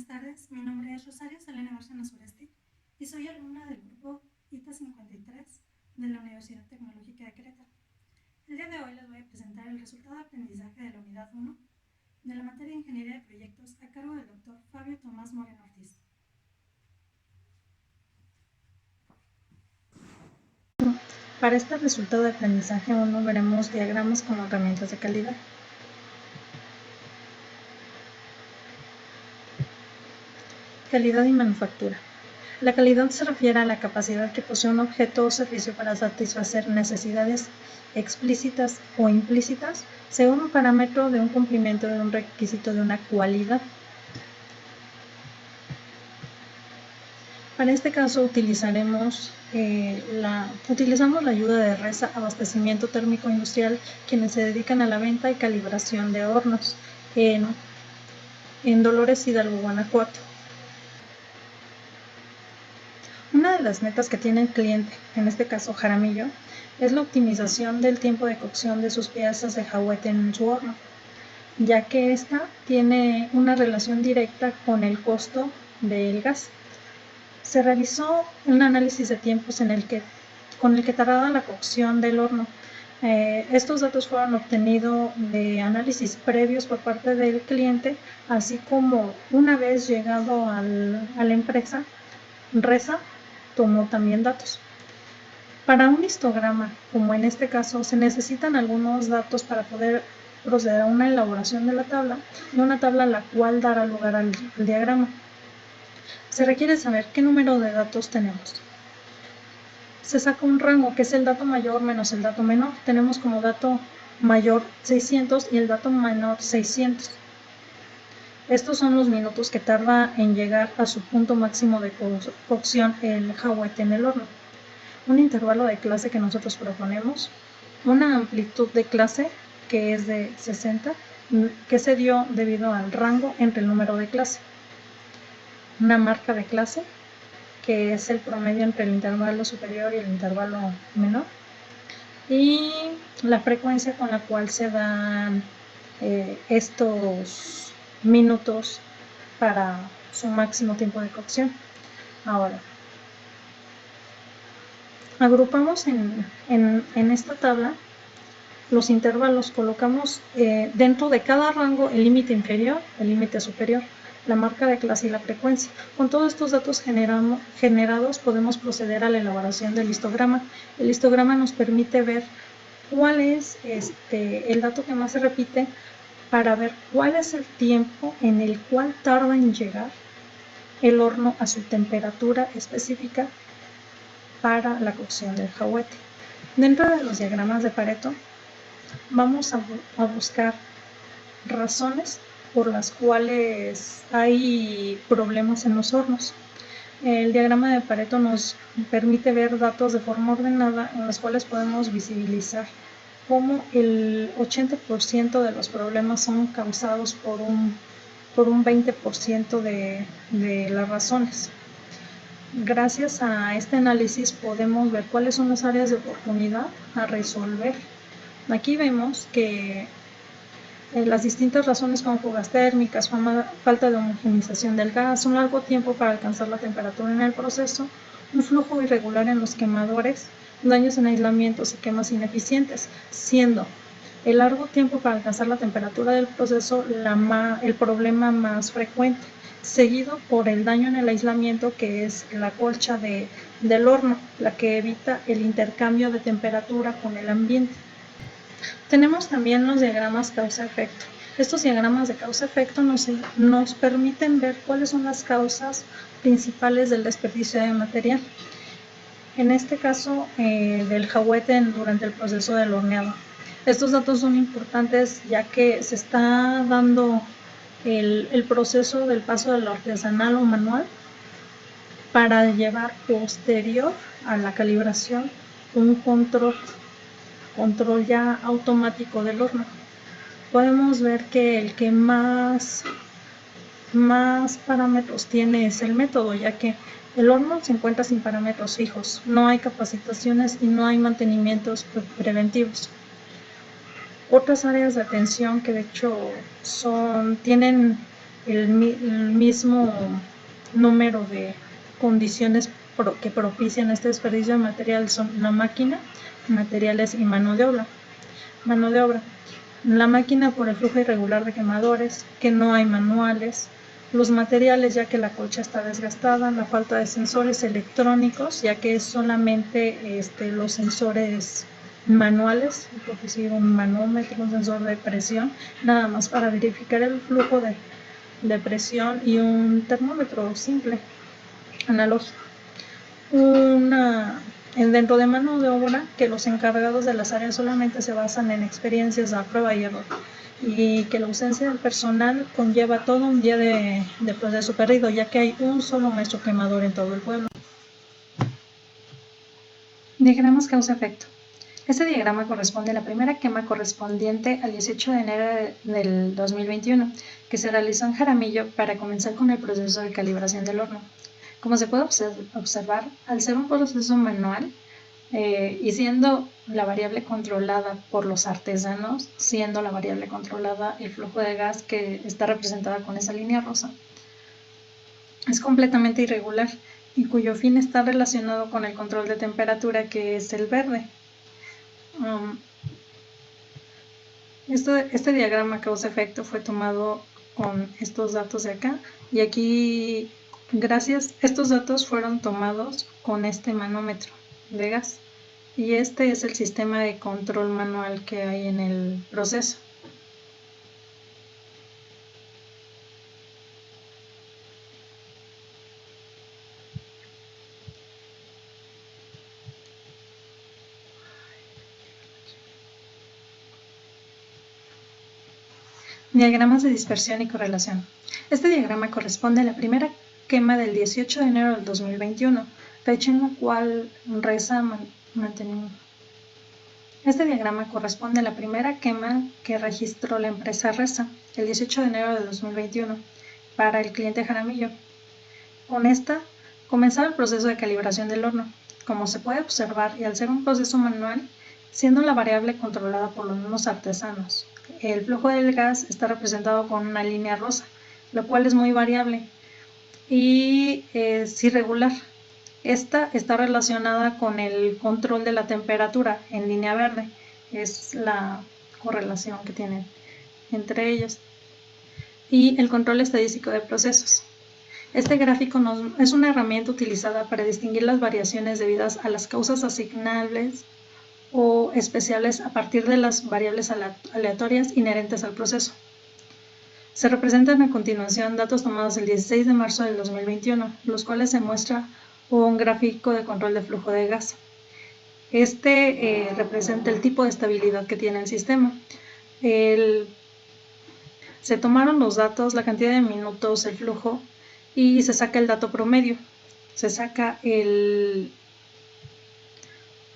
Buenas tardes, mi nombre es Rosario Selene Bárcena Suresti y soy alumna del grupo ITA 53 de la Universidad Tecnológica de Querétaro. El día de hoy les voy a presentar el resultado de aprendizaje de la unidad 1 de la materia de Ingeniería de Proyectos a cargo del Dr. Fabio Tomás Moreno Ortiz. Para este resultado de aprendizaje 1 veremos diagramas como herramientas de calidad. Calidad y manufactura. La calidad se refiere a la capacidad que posee un objeto o servicio para satisfacer necesidades explícitas o implícitas según un parámetro de un cumplimiento de un requisito de una cualidad. Para este caso utilizamos la ayuda de RESA Abastecimiento Térmico Industrial, quienes se dedican a la venta y calibración de hornos en Dolores Hidalgo, Guanajuato. Una de las metas que tiene el cliente, en este caso Jaramillo, es la optimización del tiempo de cocción de sus piezas de jahuete en su horno, ya que esta tiene una relación directa con el costo del gas. Se realizó un análisis de tiempos con el que tardaba la cocción del horno. Estos datos fueron obtenidos de análisis previos por parte del cliente, así como una vez llegado a la empresa, RESA tomó también datos. Para un histograma, como en este caso, se necesitan algunos datos para poder proceder a una elaboración de la tabla, y una tabla la cual dará lugar al diagrama. Se requiere saber qué número de datos tenemos. Se saca un rango, que es el dato mayor menos el dato menor. Tenemos como dato mayor 600 y el dato menor 600. Estos son los minutos que tarda en llegar a su punto máximo de cocción el jahuete en el horno. Un intervalo de clase que nosotros proponemos, una amplitud de clase que es de 60, que se dio debido al rango entre el número de clase, una marca de clase que es el promedio entre el intervalo superior y el intervalo menor, y la frecuencia con la cual se dan estos minutos para su máximo tiempo de cocción. Ahora, agrupamos en esta tabla los intervalos, colocamos dentro de cada rango el límite inferior, el límite superior, la marca de clase y la frecuencia. Con todos estos datos generados podemos proceder a la elaboración del histograma. El histograma nos permite ver cuál es el dato que más se repite, para ver cuál es el tiempo en el cual tarda en llegar el horno a su temperatura específica para la cocción del jahuete. Dentro de los diagramas de Pareto vamos a buscar razones por las cuales hay problemas en los hornos. El diagrama de Pareto nos permite ver datos de forma ordenada, en los cuales podemos visibilizar cómo el 80% de los problemas son causados por un 20% de las razones. Gracias a este análisis podemos ver cuáles son las áreas de oportunidad a resolver. Aquí vemos que las distintas razones como fugas térmicas, falta de homogenización del gas, un largo tiempo para alcanzar la temperatura en el proceso, un flujo irregular en los quemadores, daños en aislamientos y quemas ineficientes, siendo el largo tiempo para alcanzar la temperatura del proceso el problema más frecuente, seguido por el daño en el aislamiento, que es la colcha del horno, la que evita el intercambio de temperatura con el ambiente. Tenemos también los diagramas causa-efecto. Estos diagramas de causa-efecto nos permiten ver cuáles son las causas principales del desperdicio de material. En este caso, del jahuete durante el proceso del horneado. Estos datos son importantes ya que se está dando el proceso del paso de lo artesanal o manual para llevar posterior a la calibración un control ya automático del horno. Podemos ver que el que más parámetros tiene es el método, ya que el horno se encuentra sin parámetros fijos, no hay capacitaciones y no hay mantenimientos preventivos. Otras áreas de atención que de hecho tienen el mismo número de condiciones que propician este desperdicio de material son la máquina, materiales y mano de obra. La máquina por el flujo irregular de quemadores, que no hay manuales, los materiales ya que la colcha está desgastada, la falta de sensores electrónicos ya que es solamente los sensores manuales, por decir un manómetro, un sensor de presión, nada más para verificar el flujo de presión, y un termómetro simple, analógico. Dentro de mano de obra, que los encargados de las áreas solamente se basan en experiencias a prueba y error, y que la ausencia del personal conlleva todo un día de proceso perdido, ya que hay un solo maestro quemador en todo el pueblo. Diagramas causa-efecto. Este diagrama corresponde a la primera quema correspondiente al 18 de enero del 2021, que se realizó en Jaramillo para comenzar con el proceso de calibración del horno. Como se puede observar, al ser un proceso manual y siendo la variable controlada por los artesanos, siendo la variable controlada el flujo de gas que está representada con esa línea rosa, es completamente irregular y cuyo fin está relacionado con el control de temperatura, que es el verde. Este diagrama causa-efecto fue tomado con estos datos de acá, y aquí, estos datos fueron tomados con este manómetro de gas, y este es el sistema de control manual que hay en el proceso. Diagramas de dispersión y correlación. Este diagrama corresponde a la primera quema del 18 de enero del 2021, fecha en la cual reza mantenimiento. Este diagrama corresponde a la primera quema que registró la empresa Resa el 18 de enero de 2021 para el cliente Jaramillo. Con esta comenzaba el proceso de calibración del horno. Como se puede observar, y al ser un proceso manual, siendo la variable controlada por los mismos artesanos, el flujo del gas está representado con una línea rosa, lo cual es muy variable y es irregular. Esta está relacionada con el control de la temperatura en línea verde, es la correlación que tienen entre ellos, y el control estadístico de procesos. Este gráfico es una herramienta utilizada para distinguir las variaciones debidas a las causas asignables o especiales a partir de las variables aleatorias inherentes al proceso. Se representan a continuación datos tomados el 16 de marzo del 2021, los cuales se muestra un gráfico de control de flujo de gas. Representa el tipo de estabilidad que tiene el sistema. Se tomaron los datos, la cantidad de minutos, el flujo, y se saca el dato promedio. Se saca el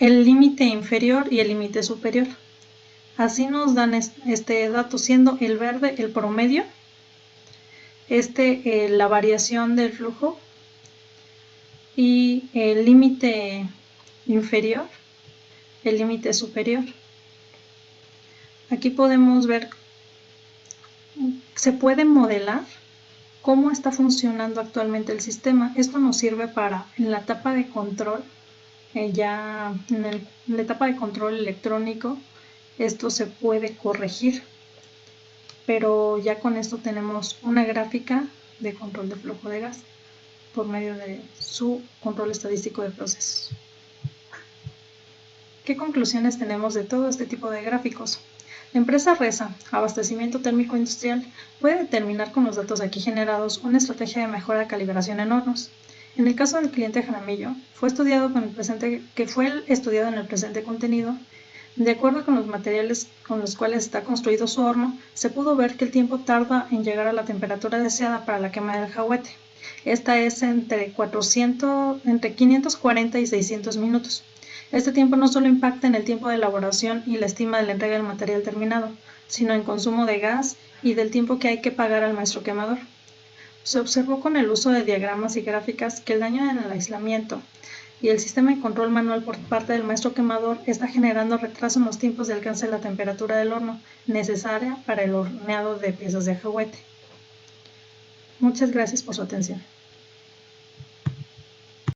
límite inferior y el límite superior. Así nos dan este dato, siendo el verde el promedio, la variación del flujo, y el límite inferior, el límite superior. Aquí podemos ver, se puede modelar cómo está funcionando actualmente el sistema. Esto nos sirve para, en la etapa de control, ya en la etapa de control electrónico, esto se puede corregir, pero ya con esto tenemos una gráfica de control de flujo de gas por medio de su control estadístico de procesos. ¿Qué conclusiones tenemos de todo este tipo de gráficos? La empresa Resa, Abastecimiento Térmico Industrial, puede determinar con los datos aquí generados una estrategia de mejora de calibración en hornos. En el caso del cliente Jaramillo, fue estudiado en el presente contenido. De acuerdo con los materiales con los cuales está construido su horno, se pudo ver que el tiempo tarda en llegar a la temperatura deseada para la quema del ajuete. Esta es entre 540 y 600 minutos. Este tiempo no solo impacta en el tiempo de elaboración y la estima de la entrega del material terminado, sino en consumo de gas y del tiempo que hay que pagar al maestro quemador. Se observó con el uso de diagramas y gráficas que el daño en el aislamiento y el sistema de control manual por parte del maestro quemador está generando retraso en los tiempos de alcance de la temperatura del horno necesaria para el horneado de piezas de ajuete. Muchas gracias por su atención.